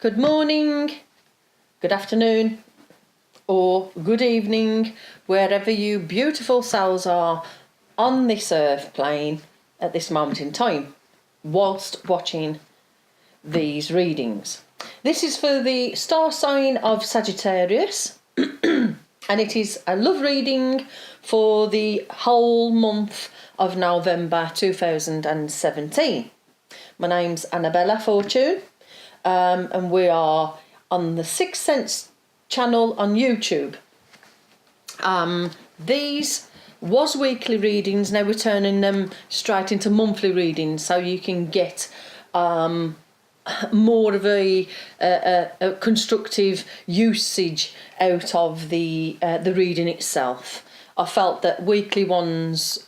Good morning, good afternoon, or good evening, wherever you beautiful souls are on this earth plane at this moment in time, whilst watching these readings. This is for the star sign of Sagittarius, and it is a love reading for the whole month of November 2017. My name's Annabella Fortune. And we are on the Sixth Sense channel on YouTube. These was weekly readings, now we're turning them straight into monthly readings so you can get more of a constructive usage out of the reading itself. I felt that weekly ones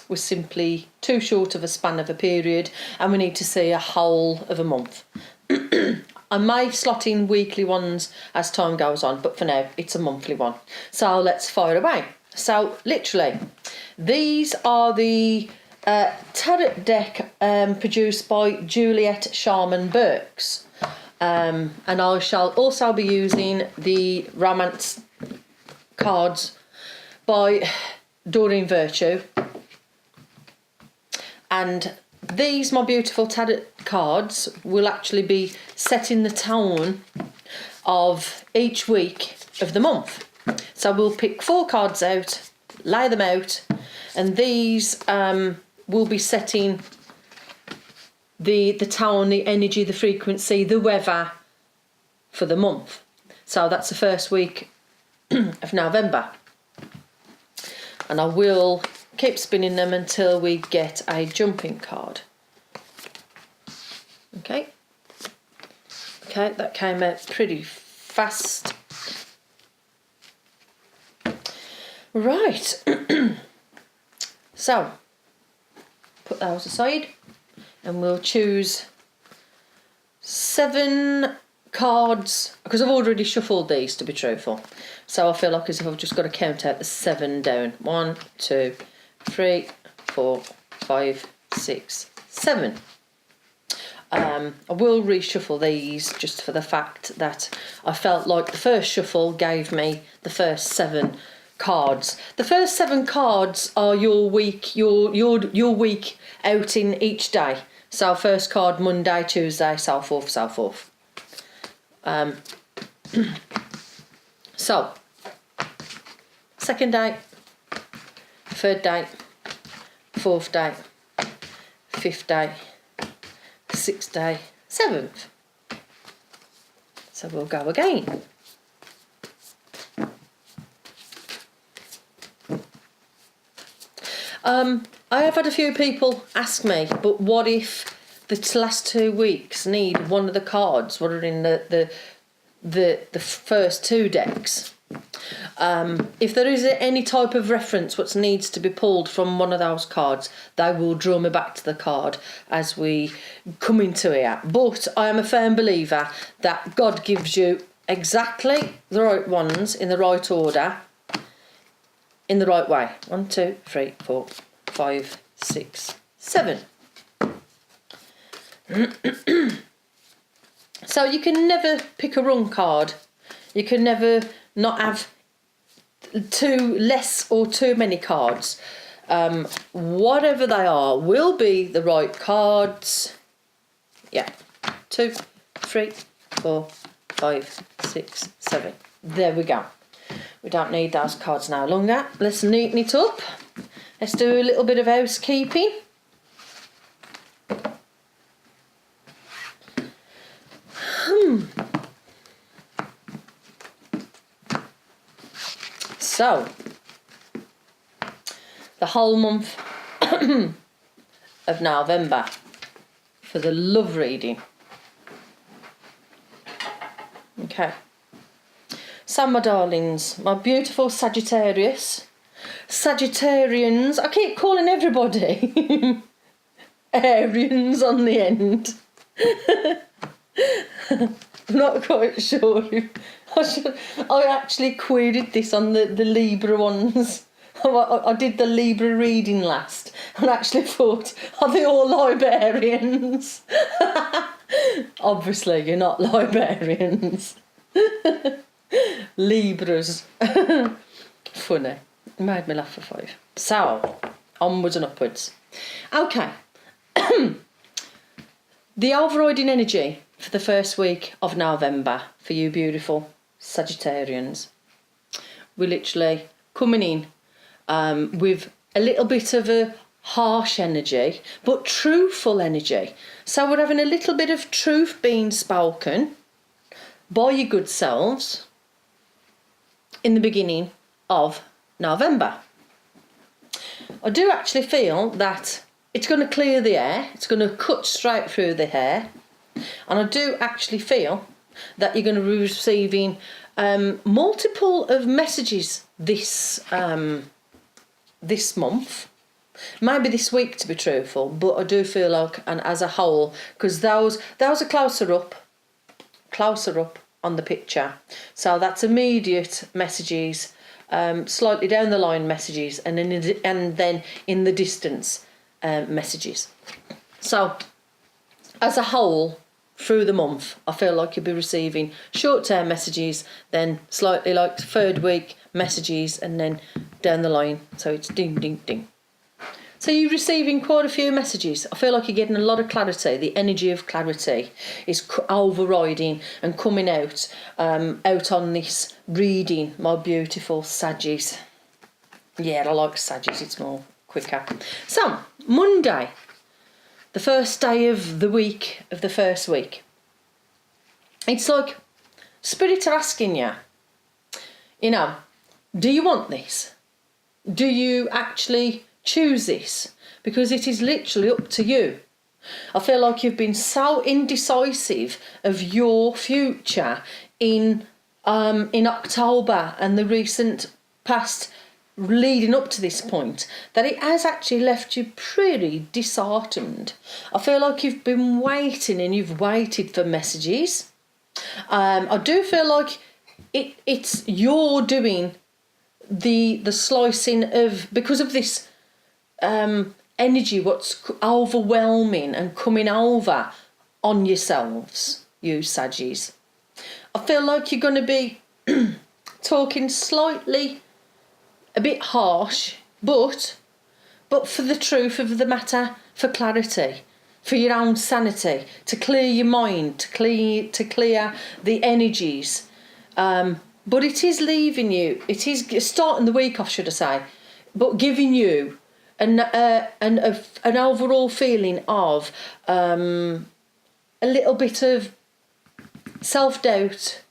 was simply too short of a span of a period, and we need to see a whole of a month. I may slot in weekly ones as time goes on, but for now it's a monthly one. So let's fire away. So literally, these are the tarot deck produced by Juliet Sharman Burks, and I shall also be using the romance cards by Doreen Virtue. And these, my beautiful tarot cards, will actually be setting the tone of each week of the month. So we'll pick 4 cards out, lay them out, and these will be setting the tone, the energy, the frequency, the weather for the month. So that's the first week of November. And I will keep spinning them until we get a jumping card. Okay, that came out pretty fast. Right, so put those aside and we'll choose 7 cards, because I've already shuffled these, to be truthful. So I feel like as if I've just got to count out the 7 down. 1, 2, 3, 4, 5, 6, 7. I will reshuffle these just for the fact that I felt like the first shuffle gave me the first 7 cards. The first 7 cards are your week, your week out in each day. So first card Monday, Tuesday, so forth, so forth. So second day, third day, 4th day, 5th day, 6th day, 7th. So we'll go again. I have had a few people ask me, but what if the last 2 weeks need one of the cards what are in the first 2 decks? If there is any type of reference what needs to be pulled from one of those cards, they will draw me back to the card as we come into it. But I am a firm believer that God gives you exactly the right ones in the right order, in the right way. 1, 2, 3, 4, 5, 6, 7. So you can never pick a wrong card. You can never not have too less or too many cards. Whatever they are will be the right cards. Yeah. 2, 3, 4, 5, 6, 7. There we go. We don't need those cards no longer. Let's neaten it up. Let's do a little bit of housekeeping. So, the whole month of November for the love reading. Okay. So, my darlings, my beautiful Sagittarians, I keep calling everybody Arians on the end. I'm not quite sure if I actually queried this on the Libra ones. I did the Libra reading last and actually thought, are they all librarians? Obviously, you're not librarians. Libras. Funny. Made me laugh for 5. So, onwards and upwards. Okay. The overriding energy for the first week of November for you beautiful Sagittarians. We're literally coming in with a little bit of a harsh energy, but truthful energy. So we're having a little bit of truth being spoken by your good selves in the beginning of November. I do actually feel that it's going to clear the air, it's going to cut straight through the hair, and I do actually feel that you're going to be receiving multiple of messages this month, maybe this week to be truthful, but I do feel like, and as a whole, because those are closer up on the picture, so that's immediate messages, slightly down the line messages, and then in the distance messages. So as a whole through the month, I feel like you'll be receiving short-term messages, then slightly like third week messages, and then down the line, so it's ding ding ding. So you're receiving quite a few messages. I feel like you're getting a lot of clarity. The energy of clarity is overriding and coming out on this reading, my beautiful Saggies. Yeah, I like Saggies, it's more quicker. So, Monday, the first day of the week, of the first week. It's like Spirit are asking you, do you want this? Do you actually choose this? Because it is literally up to you. I feel like you've been so indecisive of your future in October and the recent past leading up to this point, that it has actually left you pretty disheartened. I feel like you've been waiting and you've waited for messages. I do feel like it's you're doing the slicing of, because of this energy, what's overwhelming and coming over on yourselves, you Saggies. I feel like you're going to be talking slightly a bit harsh, but for the truth of the matter, for clarity, for your own sanity, to clear your mind, to clear the energies. But it is leaving you, it is starting the week off, should I say, but giving you an overall feeling of a little bit of self-doubt,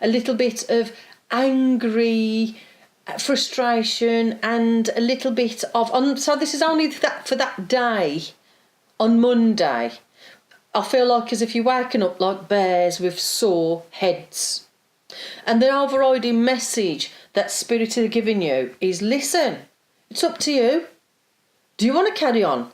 a little bit of angry frustration, and a little bit of so this is only for that day on Monday. I feel like as if you're waking up like bears with sore heads, and the overriding message that Spirit is giving you is, listen, it's up to you. Do you want to carry on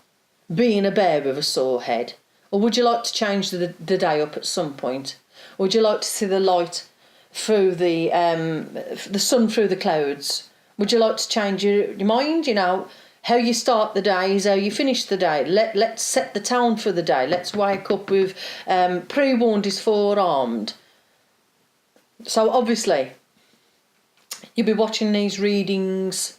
being a bear with a sore head, or would you like to change the day up at some point? Or would you like to see the light through the sun through the clouds? Would you like to change your mind? How you start the day is how you finish the day. Let's set the tone for the day. Let's wake up with pre-warned is forearmed. So obviously you'll be watching these readings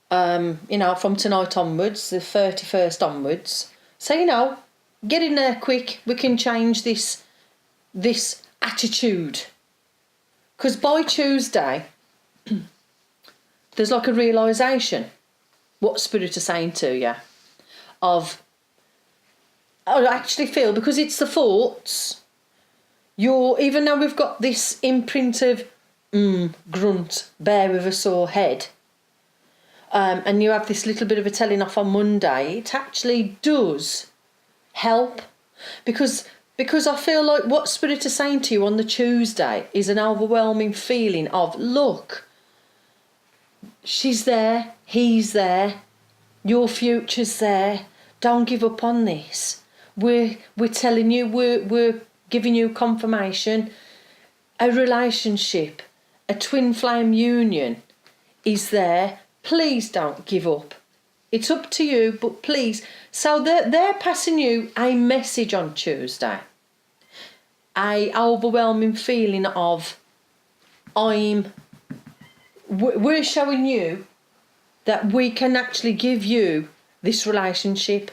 from tonight onwards, the 31st onwards. So get in there quick. We can change this attitude. Because by Tuesday, there's like a realisation what Spirit are saying to you of, I actually feel, because it's the thoughts, even though we've got this imprint of grunt, bear with a sore head, and you have this little bit of a telling off on Monday, it actually does help, because I feel like what Spirit are saying to you on the Tuesday is an overwhelming feeling of, look, she's there, he's there, your future's there, don't give up on this. We're telling you, we're giving you confirmation. A relationship, a twin flame union is there. Please don't give up. It's up to you, but please. So they're passing you a message on Tuesday. a overwhelming feeling of we're showing you that we can actually give you this relationship.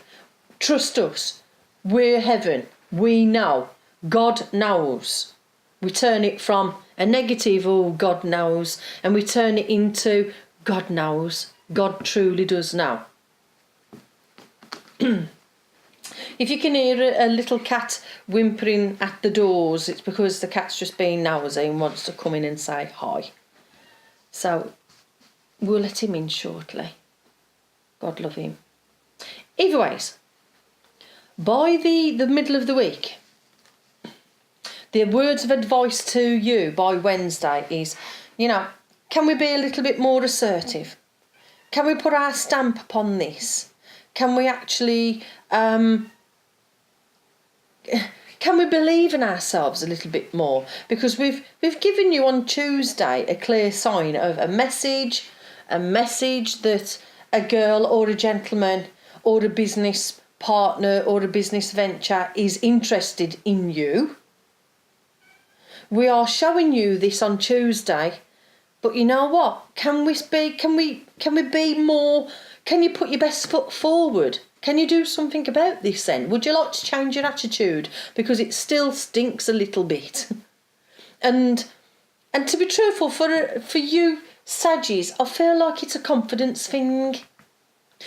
Trust us. We're heaven. We know. God knows. We turn it from a negative, oh, God knows, and we turn it into God knows. God truly does know. If you can hear a little cat whimpering at the doors, it's because the cat's just being nosy and wants to come in and say hi. So we'll let him in shortly. God love him. Either ways, by the middle of the week, the words of advice to you by Wednesday is, can we be a little bit more assertive? Can we put our stamp upon this? Can we actually, can we believe in ourselves a little bit more? Because we've given you on Tuesday a clear sign of a message that a girl or a gentleman or a business partner or a business venture is interested in you. We are showing you this on Tuesday, but you know what? Can we be more? Can you put your best foot forward? Can you do something about this then? Would you like to change your attitude? Because it still stinks a little bit. And to be truthful, for you Saggies, I feel like it's a confidence thing.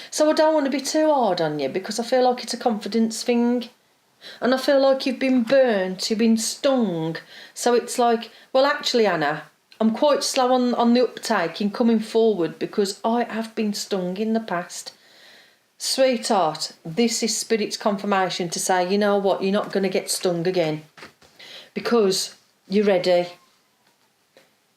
So I don't want to be too hard on you because I feel like it's a confidence thing. And I feel like you've been burnt, you've been stung. So it's like, well, actually, Anna, I'm quite slow on the uptake in coming forward because I have been stung in the past. Sweetheart, this is Spirit's confirmation to say, you know what, you're not going to get stung again because you're ready.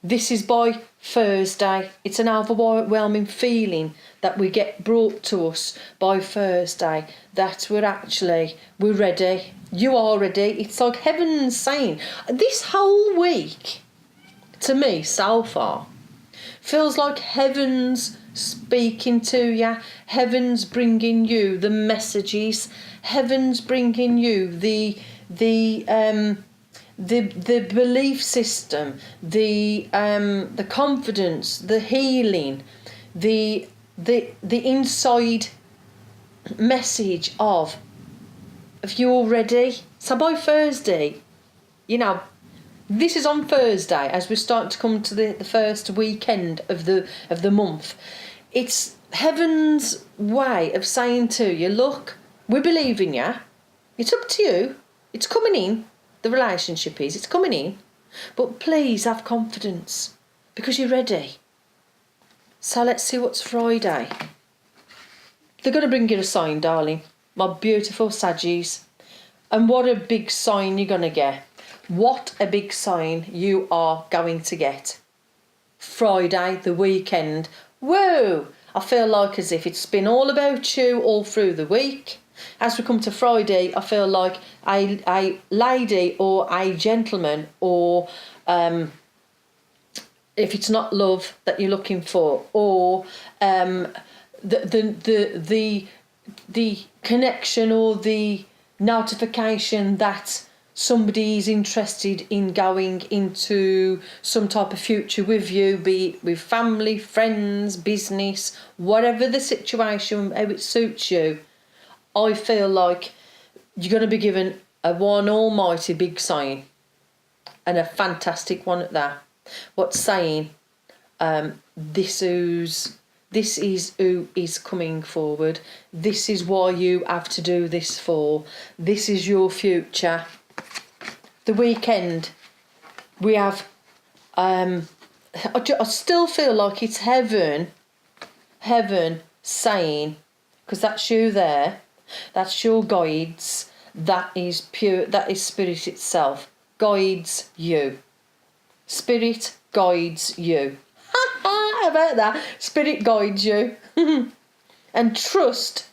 This is by Thursday. It's an overwhelming feeling that we get brought to us by Thursday that we're ready. You are ready. It's like heaven's saying, this whole week, to me so far, feels like heaven's speaking to you. Heaven's bringing you the messages. Heaven's bringing you the belief system, the confidence, the healing, the inside message of you're ready. So by Thursday, this is on Thursday as we're starting to come to the first weekend of the month. It's heaven's way of saying to you, look, we believe in you. It's up to you. It's coming in. The relationship it's coming in. But please have confidence because you're ready. So let's see what's Friday. They're going to bring you a sign, darling. My beautiful Saggies. And what a big sign you're going to get. What a big sign you are going to get. Friday, the weekend. Whoa! I feel like as if it's been all about you all through the week. As we come to Friday, I feel like a lady or a gentleman, or if it's not love that you're looking for, or the connection or the notification that somebody is interested in going into some type of future with you, be it with family, friends, business, whatever the situation, how it suits you. I feel like you're going to be given a one almighty big sign, and a fantastic one at that. What's saying, this is who is coming forward. This is why you have to do this for. This is your future. The weekend, we have, I still feel like it's heaven saying, because that's you there, that's your guides, that is pure, that is Spirit itself, guides you. Spirit guides you. How about that? Spirit guides you. And trust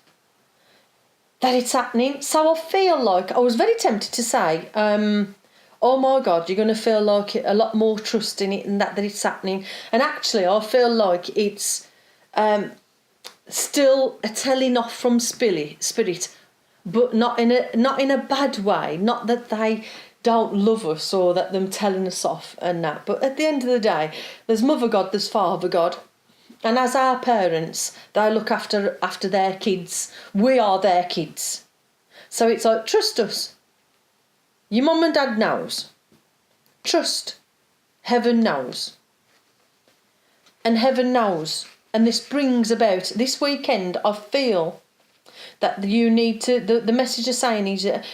that it's happening. So I feel like, I was very tempted to say, oh my God, you're going to feel like a lot more trust in it and that it's happening. And actually, I feel like it's still a telling off from spirit, but not in a bad way. Not that don't love us, or that them telling us off and that. But at the end of the day, there's Mother God, there's Father God. And as our parents, they look after their kids. We are their kids. So it's like, trust us. Your mum and dad knows. Trust. Heaven knows. And heaven knows. And this brings about, this weekend, I feel that you need to, the message of saying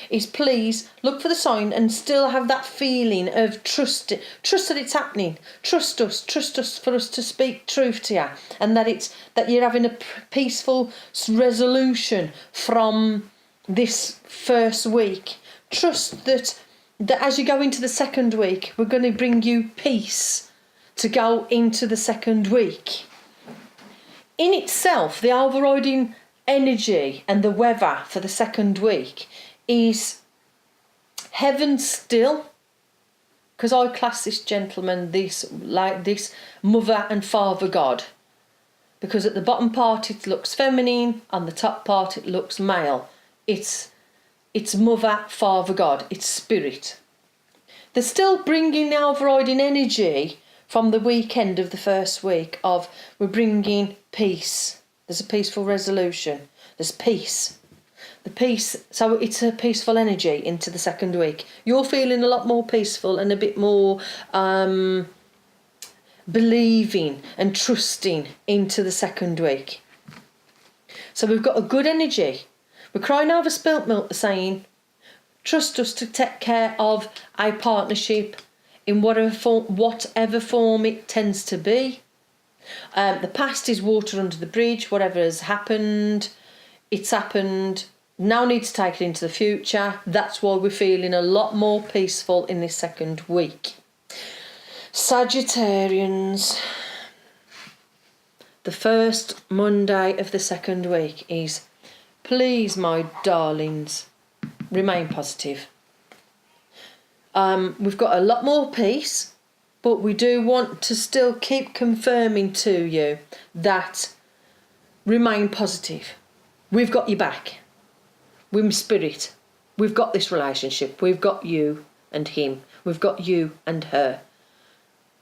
is please look for the sign and still have that feeling of trust that it's happening. Trust us for us to speak truth to you, and that you're having a peaceful resolution from this first week. Trust that as you go into the second week, we're going to bring you peace to go into the second week. In itself, the overriding energy and the weather for the second week is heaven still, because I class this gentleman this Mother and Father God, because at the bottom part it looks feminine, on the top part it looks male. It's Mother, Father God, it's spirit. They're still bringing the overriding energy from the weekend of the first week of we're bringing peace. There's a peaceful resolution. There's peace. The peace, so it's a peaceful energy into the second week. You're feeling a lot more peaceful and a bit more believing and trusting into the second week. So we've got a good energy. We're crying over spilt milk, they're saying, trust us to take care of a partnership in whatever form it tends to be. The past is water under the bridge. Whatever has happened, it's happened. Now need to take it into the future. That's why we're feeling a lot more peaceful in this second week. Sagittarians, the first Monday of the second week is, please, my darlings, remain positive. We've got a lot more peace. But we do want to still keep confirming to you that remain positive. We've got you back. We're spirit. We've got this relationship. We've got you and him. We've got you and her.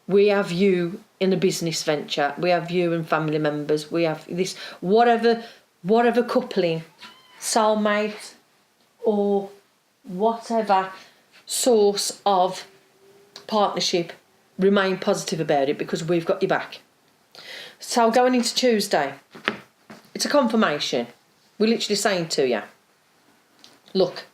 We have you in a business venture. We have you and family members. We have this, whatever coupling, soulmate, or whatever source of partnership. Remain positive about it, because we've got you back. So going into Tuesday, it's a confirmation. We're literally saying to you, look,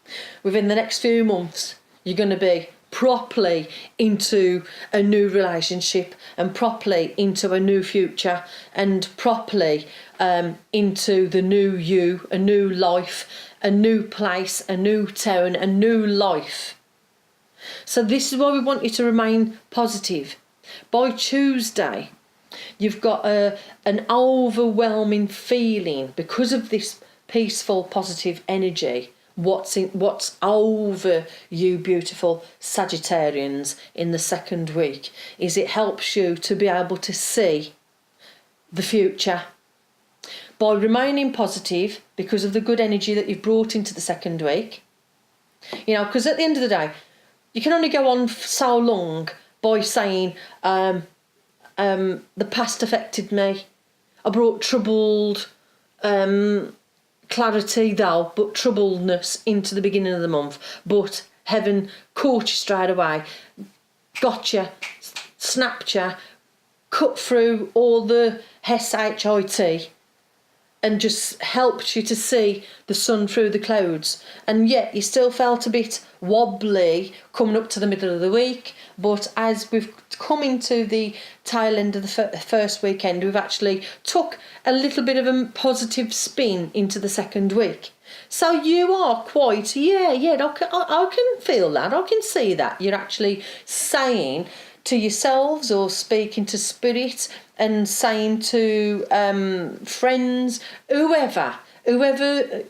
within the next few months, you're going to be properly into a new relationship and properly into a new future and properly into the new you, a new life, a new place, a new town, a new life. So this is why we want you to remain positive. By Tuesday, you've got an overwhelming feeling because of this peaceful, positive energy. What's over you, beautiful Sagittarians, in the second week is it helps you to be able to see the future. By remaining positive because of the good energy that you've brought into the second week. You know, because at the end of the day, you can only go on so long by saying the past affected me. I brought troubled clarity though, but troubledness into the beginning of the month. But heaven caught you straight away, got you, snapped you, cut through all the SHIT and just helped you to see the sun through the clouds. And yet you still felt a bit wobbly coming up to the middle of the week, but as we've come into the tail end of the first weekend, we've actually took a little bit of a positive spin into the second week. So you are quite, I can feel that, I can see that. You're actually saying to yourselves or speaking to spirit and saying to friends, whoever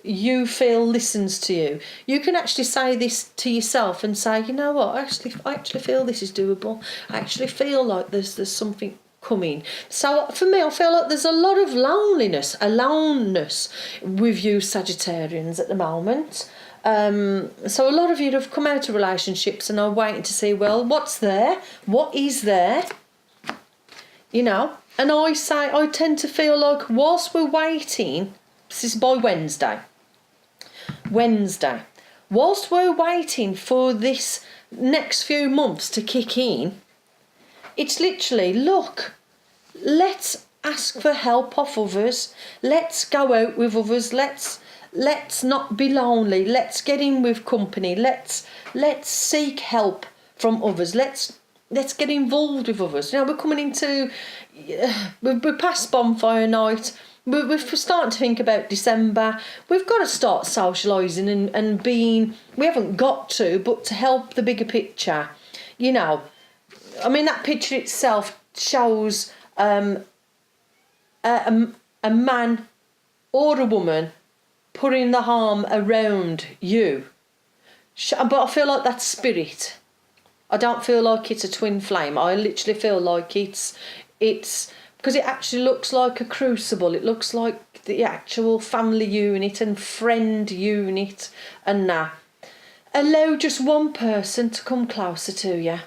you feel listens to you, you can actually say this to yourself and say, you know what, I actually feel this is doable. I actually feel like there's something coming. So for me, I feel like there's a lot of aloneness with you Sagittarians at the moment. So a lot of you have come out of relationships and are waiting to see, well, what's there? What is there? You know, and I tend to feel like whilst we're waiting, this is by Wednesday, whilst we're waiting for this next few months to kick in, it's literally, look, let's ask for help off others. Let's go out with others. Let's not be lonely. Let's get in with company. Let's seek help from others. Let's get involved with others. You know, we're coming into, we're past bonfire night. We're starting to think about December. We've got to start socialising and being, we haven't got to, but to help the bigger picture. You know, I mean, that picture itself shows a man or a woman putting the arm around you. But I feel like that's spirit. I don't feel like it's a twin flame. I literally feel like it's because it actually looks like a crucible. It looks like the actual family unit and friend unit and that. Allow just one person to come closer to you.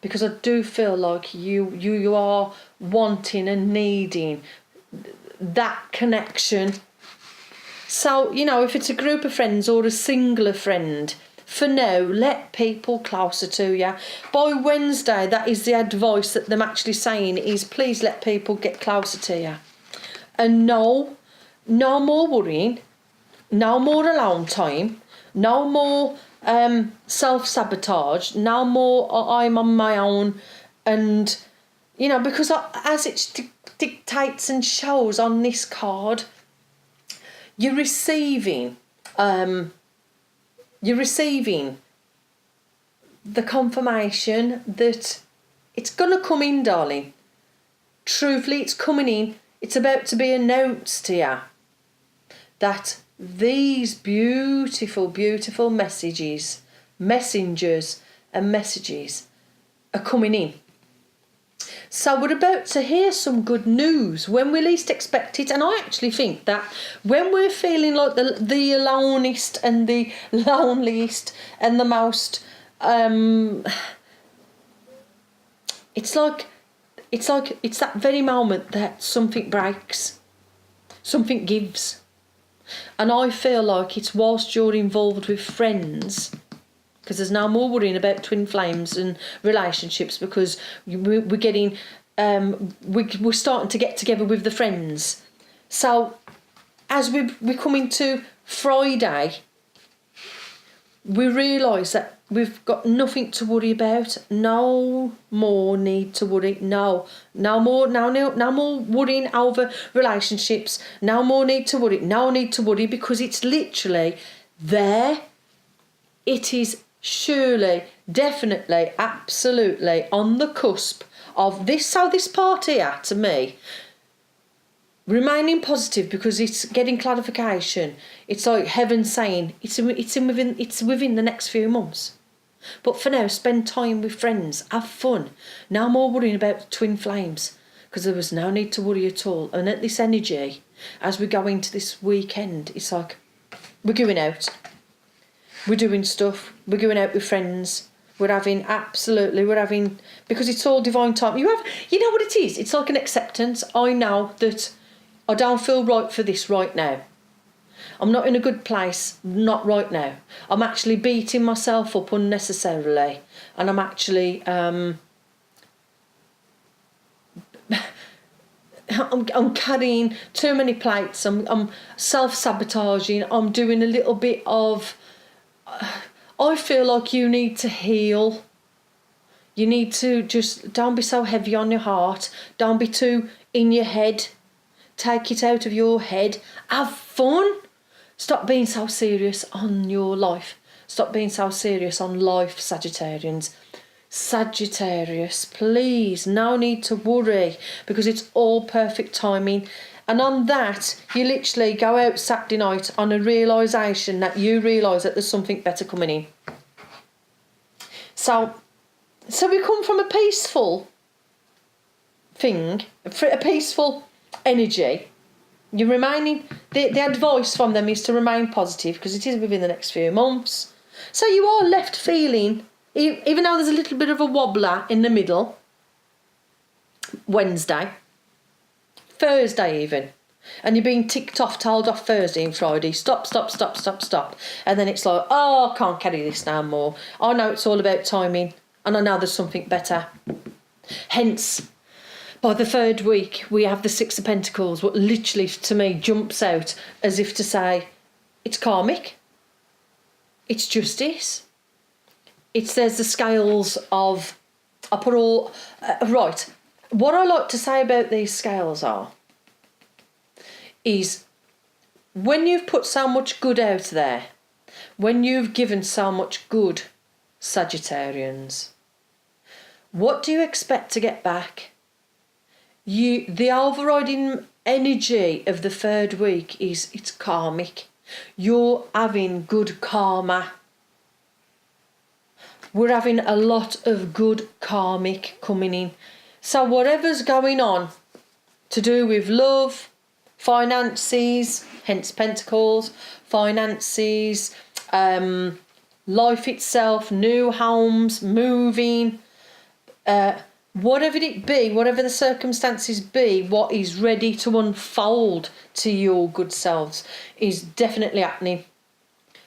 Because I do feel like you are wanting and needing that connection. So, you know, if it's a group of friends or a singular friend, for now, let people closer to you. By Wednesday, that is the advice that them actually saying is, please let people get closer to you. And no more worrying, no more alone time, no more self-sabotage, no more I'm on my own. And, you know, because as it dictates and shows on this card, you're receiving the confirmation that it's going to come in, darling. Truthfully, it's coming in. It's about to be announced to you that these beautiful, beautiful messengers and messages are coming in. So we're about to hear some good news when we least expect it. And I actually think that when we're feeling like the alonest and the loneliest and the most, it's that very moment that something breaks, something gives. And I feel like it's whilst you're involved with friends, because there's no more worrying about twin flames and relationships, because we're getting, we're starting to get together with the friends. So as we come into Friday, we realise that we've got nothing to worry about. No more need to worry. No more worrying over relationships. No more need to worry. No need to worry, because it's literally there. It is surely, definitely, absolutely on the cusp of this. So this part here, to me, remaining positive, because it's getting clarification. It's like heaven saying it's within the next few months. But for now, spend time with friends, have fun. No more worrying about twin flames, because there was no need to worry at all. And at this energy, as we go into this weekend, it's like we're going out. We're doing stuff. We're going out with friends. We're having, because it's all divine time. You know what it is? It's like an acceptance. I know that I don't feel right for this right now. I'm not in a good place, not right now. I'm actually beating myself up unnecessarily. And I'm actually, I'm carrying too many plates. I'm self-sabotaging. I'm doing a little bit of, I feel like you need to heal. You need to just, don't be so heavy on your heart. Don't be too in your head. Take it out of your head. Have fun. Stop being so serious on your life. Stop being so serious on life, Sagittarians. Sagittarius, please, no need to worry, because it's all perfect timing. And on that, you literally go out Saturday night on a realisation that you realise that there's something better coming in. So we come from a peaceful thing, a peaceful energy, You're remaining, the advice from them is to remain positive because it is within the next few months. So you are left feeling, even though there's a little bit of a wobbler in the middle, Wednesday, Thursday even, and you're being ticked off, told off Thursday and Friday, stop. And then it's like, oh, I can't carry this no more. I know it's all about timing and I know there's something better. Hence, by the third week, we have the Six of Pentacles, what literally, to me, jumps out as if to say, it's karmic, it's justice, there's the scales of, right, what I like to say about these scales is when you've put so much good out there, when you've given so much good, Sagittarians, what do you expect to get back? The overriding energy of the third week is it's karmic. You're having good karma. We're having a lot of good karmic coming in. So whatever's going on to do with love, finances, hence Pentacles, finances, life itself, new homes, moving, whatever it be, whatever the circumstances be, what is ready to unfold to your good selves is definitely happening.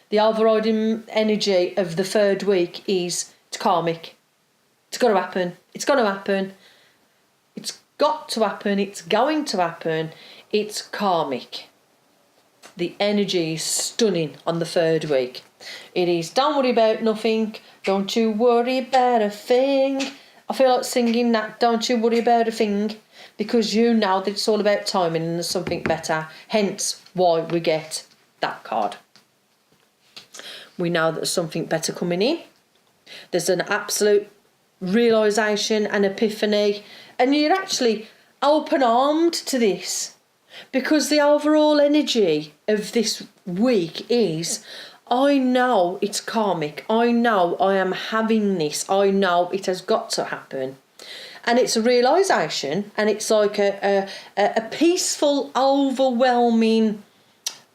The overriding energy of the third week is it's karmic. It's got to happen. It's going to happen. It's got to happen. It's going to happen. It's karmic. The energy is stunning on the third week. It is, don't worry about nothing. Don't you worry about a thing. I feel like singing that, don't you worry about a thing, because you know that it's all about timing and there's something better, hence why we get that card. We know that there's something better coming in. There's an absolute realisation and epiphany, and you're actually open-armed to this because the overall energy of this week is, I know it's karmic. I know I am having this. I know it has got to happen. And it's a realisation, and it's like a peaceful, overwhelming,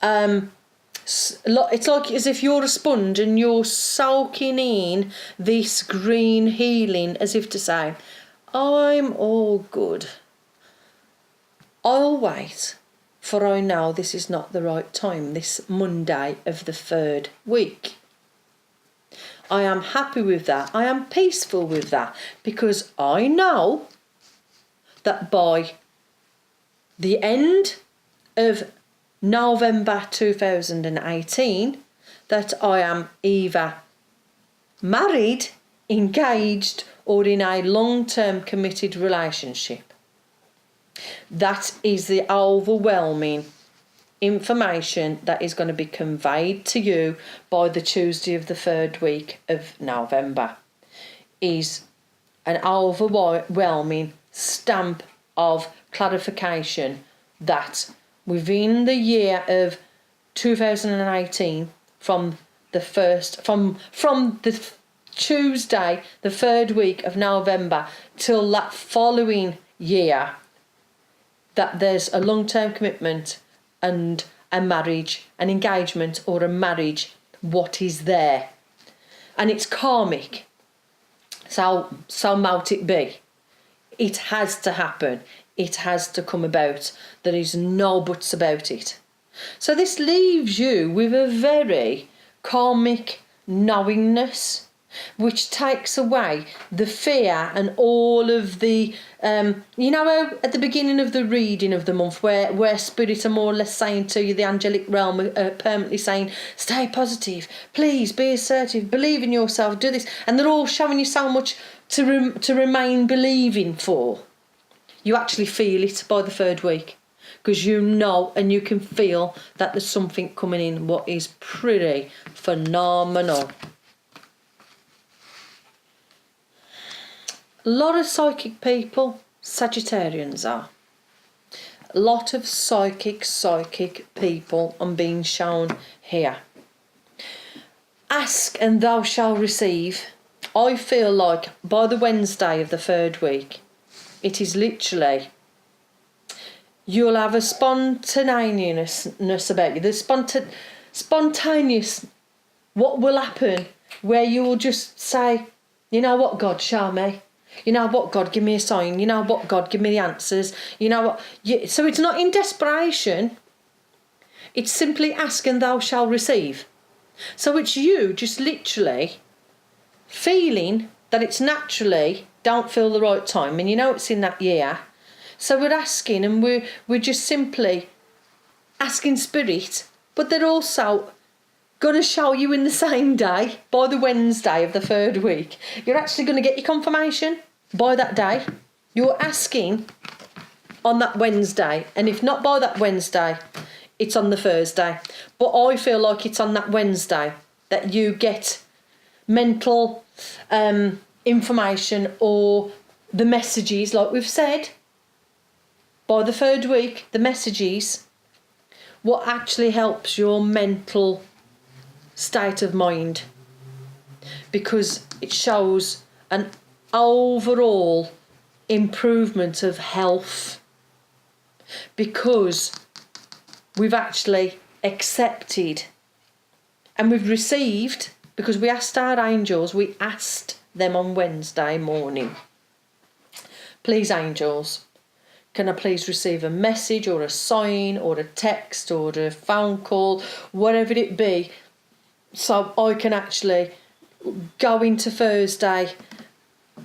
it's like as if you're a sponge and you're soaking in this green healing as if to say, I'm all good. I'll wait. For I know this is not the right time, this Monday of the third week. I am happy with that. I am peaceful with that because I know that by the end of November 2018 that I am either married, engaged or in a long-term committed relationship. That is the overwhelming information that is going to be conveyed to you by the Tuesday of the third week of November. Is an overwhelming stamp of clarification that within the year of 2018, from the Tuesday, the third week of November, till that following year, that there's a long-term commitment and a marriage, an engagement or a marriage, what is there. And it's karmic. So mout it be. It has to happen. It has to come about. There is no buts about it. So this leaves you with a very karmic knowingness, which takes away the fear and all of the, you know how at the beginning of the reading of the month where spirit are more or less saying to you, the angelic realm are permanently saying, stay positive, please be assertive, believe in yourself, do this, and they're all showing you so much to remain believing for. You actually feel it by the third week because you know and you can feel that there's something coming in what is pretty phenomenal. A lot of psychic people, Sagittarians are. A lot of psychic people I'm being shown here. Ask and thou shalt receive. I feel like by the Wednesday of the third week, it is literally, you'll have a spontaneousness about you. There's spontaneous, what will happen, where you will just say, you know what, God, show me. You know what, God, give me a sign. You know what, God, give me the answers. You know what. So it's not in desperation. It's simply ask and thou shalt receive. So it's you just literally feeling that it's naturally don't feel the right time. And you know it's in that year. So we're asking, and we're just simply asking Spirit. But they're also going to show you in the same day, by the Wednesday of the third week. You're actually going to get your confirmation by that day. You're asking on that Wednesday, and if not by that Wednesday, it's on the Thursday. But I feel like it's on that Wednesday that you get mental information or the messages, like we've said. By the third week, the messages, what actually helps your mental state of mind, because it shows an overall improvement of health, because we've actually accepted and we've received, because we asked our angels, we asked them on Wednesday morning, please angels, can I please receive a message or a sign or a text or a phone call, whatever it be, so I can actually go into Thursday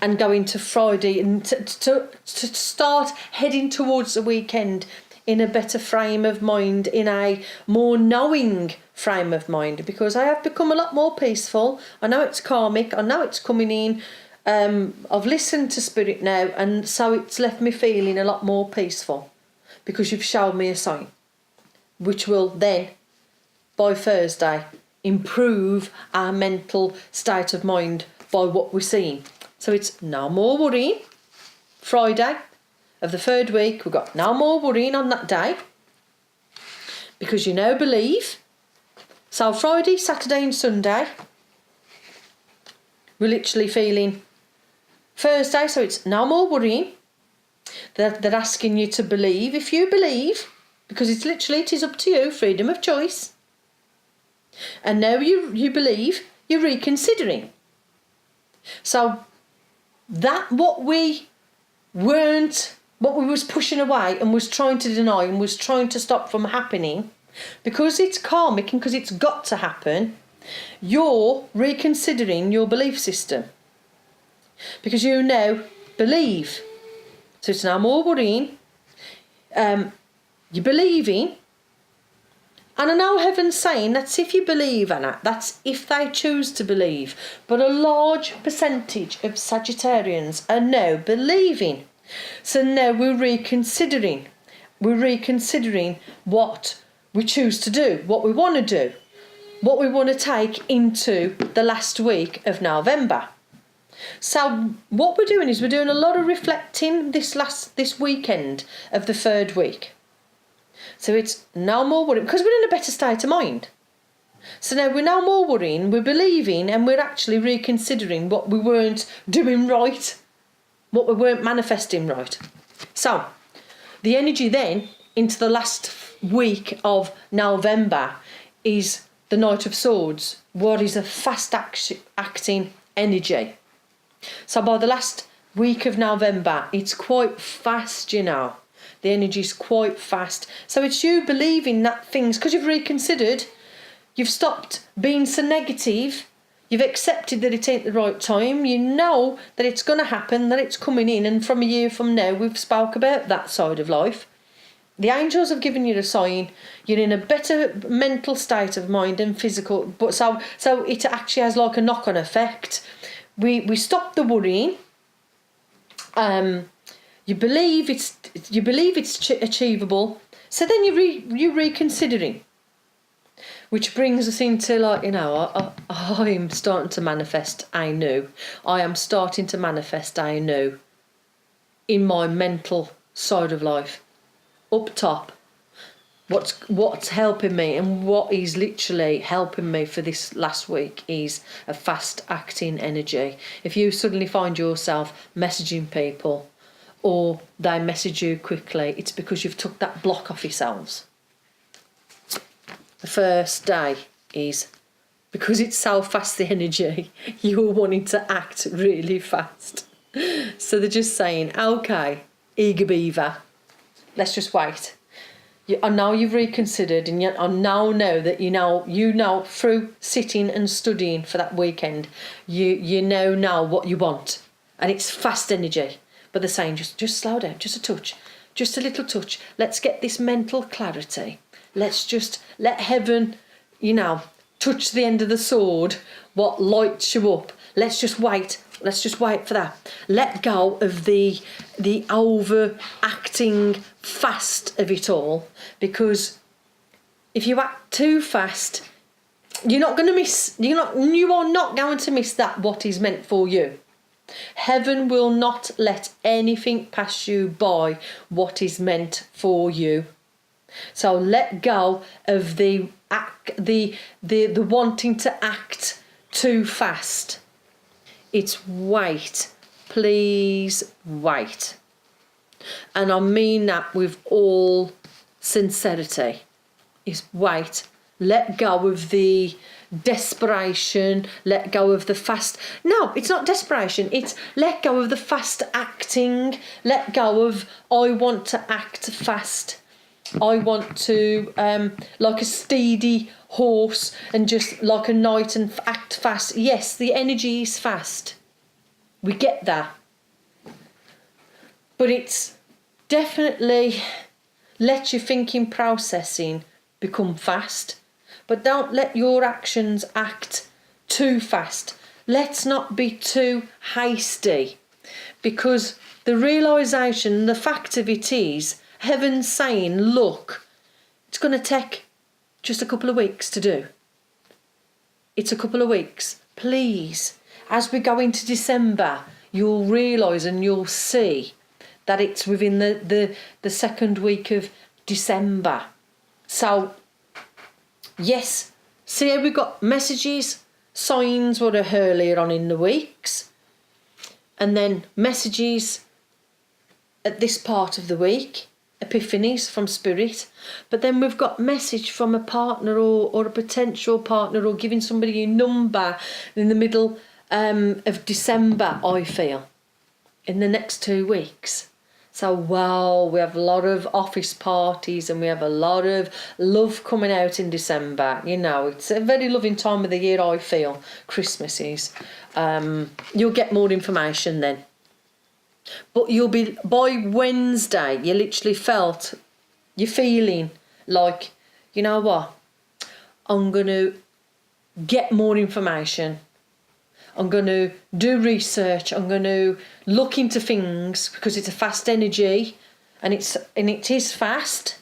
and go into Friday and to start heading towards the weekend in a better frame of mind, in a more knowing frame of mind, because I have become a lot more peaceful. I know it's karmic, I know it's coming in. I've listened to Spirit now, and so it's left me feeling a lot more peaceful, because you've shown me a sign, which will then, by Thursday, improve our mental state of mind by what we're seeing. So it's no more worrying. Friday of the third week, we've got no more worrying on that day, because you now believe. So Friday, Saturday and Sunday, we're literally feeling Thursday, so it's no more worrying. They're asking you to believe. If you believe, because it's literally, it is up to you, freedom of choice. And now you believe, you're reconsidering. So that what we was pushing away and was trying to deny and was trying to stop from happening, because it's karmic and because it's got to happen, you're reconsidering your belief system. Because you now believe. So it's no more worrying. You're believing. And I know heaven's saying that's if you believe, Anna, that's if they choose to believe. But a large percentage of Sagittarians are now believing. So now we're reconsidering. We're reconsidering what we choose to do, what we want to do, what we want to take into the last week of November. So what we're doing is we're doing a lot of reflecting this weekend of the third week. So it's no more worrying, because we're in a better state of mind. So now we're no more worrying, we're believing, and we're actually reconsidering what we weren't doing right, what we weren't manifesting right. So the energy then into the last week of November is the Knight of Swords, what is a fast acting energy. So by the last week of November, it's quite fast, you know. The energy's quite fast. So it's you believing that things, because you've reconsidered, you've stopped being so negative, you've accepted that it ain't the right time, you know that it's going to happen, that it's coming in, and from a year from now, we've spoke about that side of life. The angels have given you a sign, you're in a better mental state of mind and physical, but so it actually has like a knock-on effect. We stop the worrying. You believe it's achievable. So then you're reconsidering, which brings us into, like, you know, I'm starting to manifest I know. I am starting to manifest I know in my mental side of life. Up top, what's helping me, and what is literally helping me for this last week is a fast acting energy. If you suddenly find yourself messaging people or they message you quickly, it's because you've took that block off yourselves. The first day is because it's so fast, the energy, you're wanting to act really fast. So they're just saying, okay, eager beaver, let's just wait. I know you've reconsidered, and I now know that you know through sitting and studying for that weekend, you know what you want, and it's fast energy. But they're saying just slow down, just a touch, just a little touch. Let's get this mental clarity. Let's just let heaven, touch the end of the sword, what lights you up. Let's just wait. Let's just wait for that. Let go of the overacting fast of it all, because if you act too fast, you are not going to miss that what is meant for you. Heaven will not let anything pass you by what is meant for you. So let go of the wanting to act too fast. It's wait. Please wait. And I mean that with all sincerity. Is wait. Let go of the desperation. Let go of the fast. No, it's not desperation. It's let go of the fast acting. Let go of I want to act fast. I want to, like a steady horse and just like a knight and act fast. Yes, the energy is fast. We get that. But it's definitely let your thinking processing become fast. But don't let your actions act too fast. Let's not be too hasty. Because the realisation, the fact of it is, heaven's saying, look, it's going to take just a couple of weeks to do. It's a couple of weeks. Please, as we go into December, you'll realise and you'll see that it's within the second week of December. So, yes, see how we got messages, signs what are earlier on in the weeks, and then messages at this part of the week, epiphanies from spirit, but then we've got message from a partner or a potential partner, or giving somebody a number in the middle of December, I feel, in the next 2 weeks. So, wow, we have a lot of office parties and we have a lot of love coming out in December. It's a very loving time of the year, I feel. Christmas is. You'll get more information then. But you'll be, by Wednesday, you're feeling like, you know what, I'm going to get more information. I'm going to do research. I'm going to look into things because it's a fast energy and it is fast.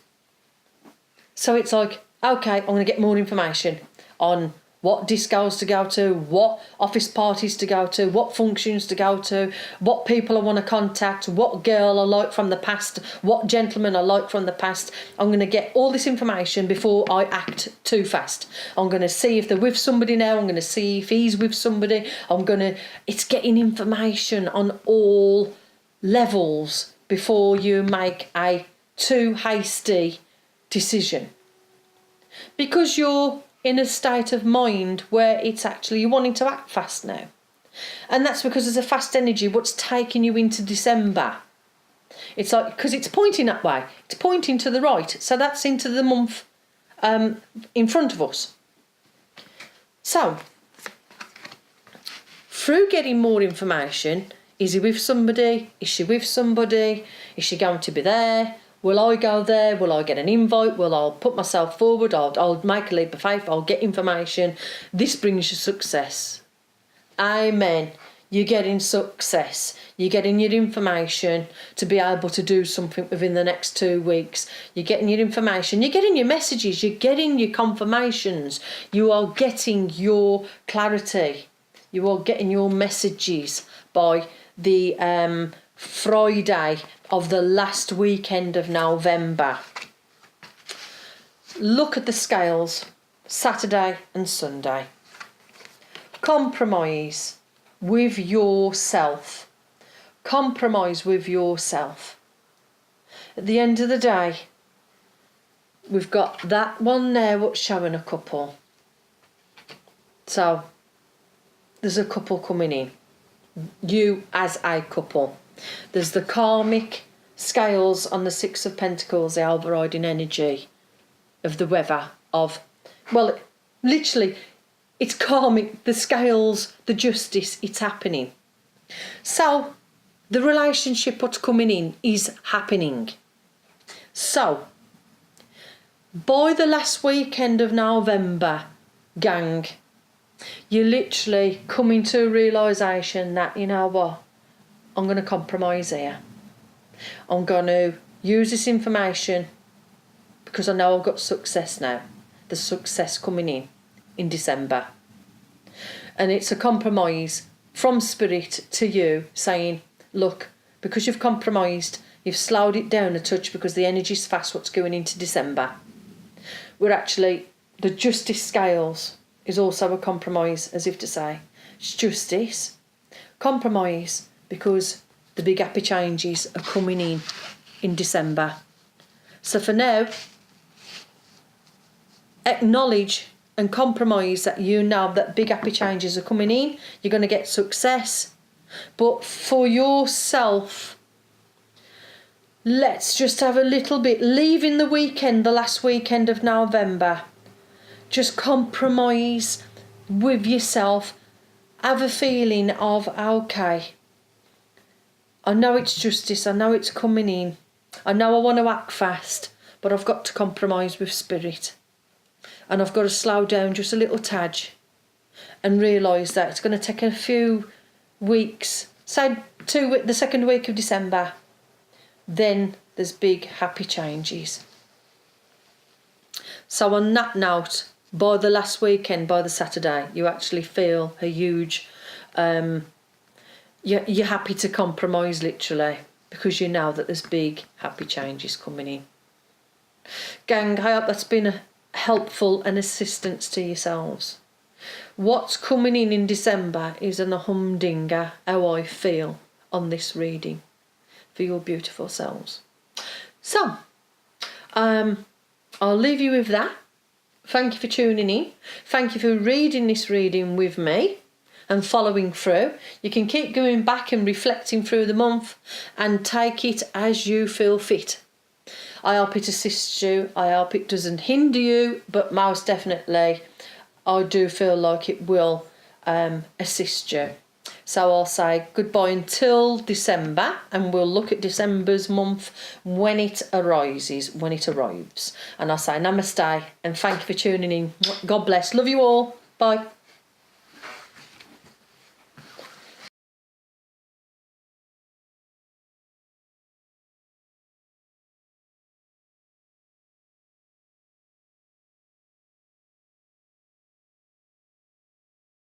So it's like, okay, I'm going to get more information on what discos to go to, what office parties to go to, what functions to go to, what people I want to contact, what girl I like from the past, what gentleman I like from the past. I'm going to get all this information before I act too fast. I'm going to see if they're with somebody now. I'm going to see if he's with somebody. It's getting information on all levels before you make a too hasty decision. Because you're in a state of mind where it's actually you're wanting to act fast now. And that's because there's a fast energy what's taking you into December. It's like, because it's pointing that way. It's pointing to the right. So that's into the month in front of us. So, through getting more information, is he with somebody? Is she with somebody? Is she going to be there? Will I go there? Will I get an invite? Will I put myself forward? I'll make a leap of faith. I'll get information. This brings you success. Amen. You're getting success. You're getting your information to be able to do something within the next 2 weeks. You're getting your information. You're getting your messages. You're getting your confirmations. You are getting your clarity. You are getting your messages by the Friday of the last weekend of November. Look at the scales, Saturday and Sunday. Compromise with yourself. compromise with yourself. At the end of the day, we've got that one there what's showing a couple. So there's a couple coming in. You as a couple. There's the karmic scales on the Six of Pentacles, the overriding energy of the weather of, well, literally, it's karmic, the scales, the justice, it's happening. So the relationship what's coming in is happening. So by the last weekend of November, gang, you literally come into a realisation that, you know what, I'm going to compromise here. I'm going to use this information because I know I've got success now. There's success coming in December. And it's a compromise from Spirit to you saying, look, because you've compromised, you've slowed it down a touch because the energy's fast what's going into December. We're actually, the justice scales is also a compromise, as if to say, it's justice, compromise, because the big happy changes are coming in December. So for now, acknowledge and compromise that you know that big happy changes are coming in. You're going to get success. But for yourself, let's just have a little bit, leaving the weekend, the last weekend of November, just compromise with yourself. Have a feeling of, okay, I know it's justice, I know it's coming in, I know I want to act fast, but I've got to compromise with Spirit. And I've got to slow down just a little tad and realise that it's going to take a few weeks, say the second week of December, then there's big happy changes. So on that note, by the last weekend, by the Saturday, you actually feel a huge, you're happy to compromise literally because you know that there's big happy changes coming in. Gang, I hope that's been helpful and assistance to yourselves. What's coming in December is an humdinger how I feel on this reading for your beautiful selves. So, I'll leave you with that. Thank you for tuning in. Thank you for reading this reading with me and following through. You can keep going back and reflecting through the month and take it as you feel fit. I hope it assists you. I hope it doesn't hinder you, but most definitely I do feel like it will assist you. So I'll say goodbye until December, and we'll look at December's month when it arises, when it arrives. And I'll say namaste and thank you for tuning in. God bless. Love you all. Bye.